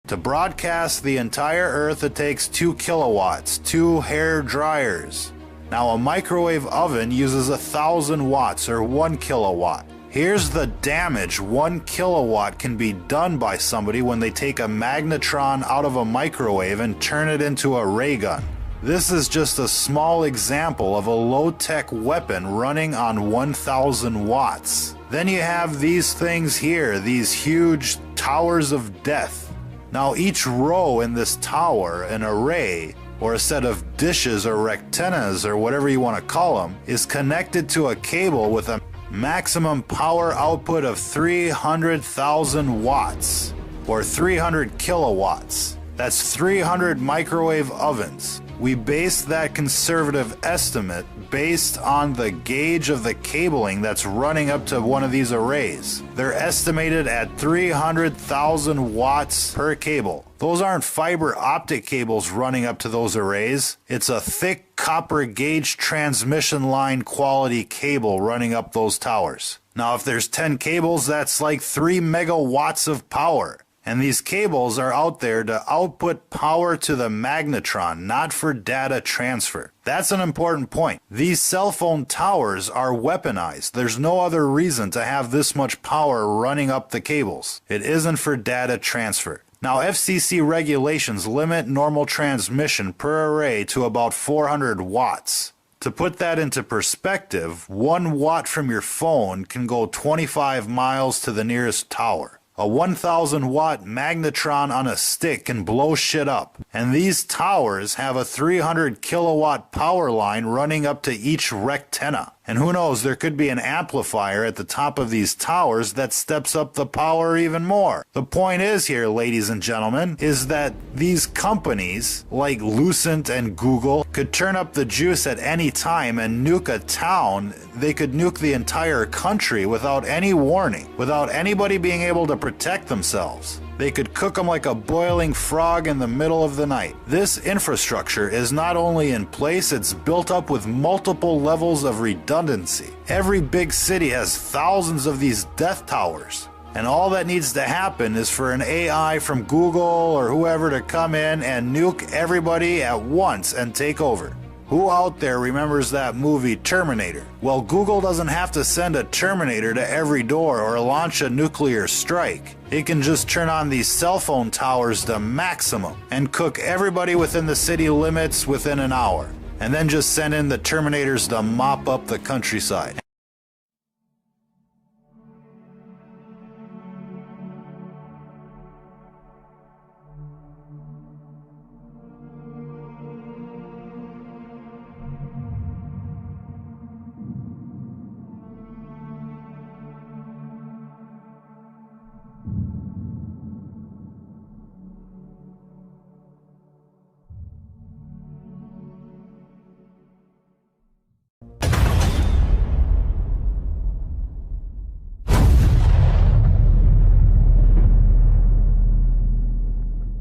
To broadcast the entire Earth, it takes 2 kilowatts, 2 hair dryers. Now a microwave oven uses 1,000 watts or 1 kilowatt. Here's the damage 1 kilowatt can be done by somebody when they take a magnetron out of a microwave and turn it into a ray gun. This is just a small example of a low-tech weapon running on 1,000 watts. Then you have these things here, these huge towers of death. Now each row in this tower, an array, or a set of dishes or rectennas or whatever you want to call them, is connected to a cable with a maximum power output of 300,000 watts or 300 kilowatts. That's 300 microwave ovens. We based that conservative estimate based on the gauge of the cabling that's running up to one of these arrays. They're estimated at 300,000 watts per cable. Those aren't fiber optic cables running up to those arrays. It's a thick copper gauge transmission line quality cable running up those towers. Now if there's 10 cables, that's like 3 megawatts of power. And these cables are out there to output power to the magnetron, not for data transfer. That's an important point. These cell phone towers are weaponized. There's no other reason to have this much power running up the cables. It isn't for data transfer. Now, FCC regulations limit normal transmission per array to about 400 watts. To put that into perspective, 1 watt from your phone can go 25 miles to the nearest tower. A 1,000 watt magnetron on a stick can blow shit up. And these towers have a 300 kilowatt power line running up to each rectenna. And who knows, there could be an amplifier at the top of these towers that steps up the power even more. The point is here, ladies and gentlemen, is that these companies like Lucent and Google could turn up the juice at any time and nuke a town. They could nuke the entire country without any warning, without anybody being able to protect themselves. They could cook them like a boiling frog in the middle of the night. This infrastructure is not only in place, it's built up with multiple levels of redundancy. Every big city has thousands of these death towers. And all that needs to happen is for an AI from Google or whoever to come in and nuke everybody at once and take over. Who out there remembers that movie Terminator? Well, Google doesn't have to send a Terminator to every door or launch a nuclear strike. It can just turn on these cell phone towers to maximum and cook everybody within the city limits within an hour. And then just send in the Terminators to mop up the countryside.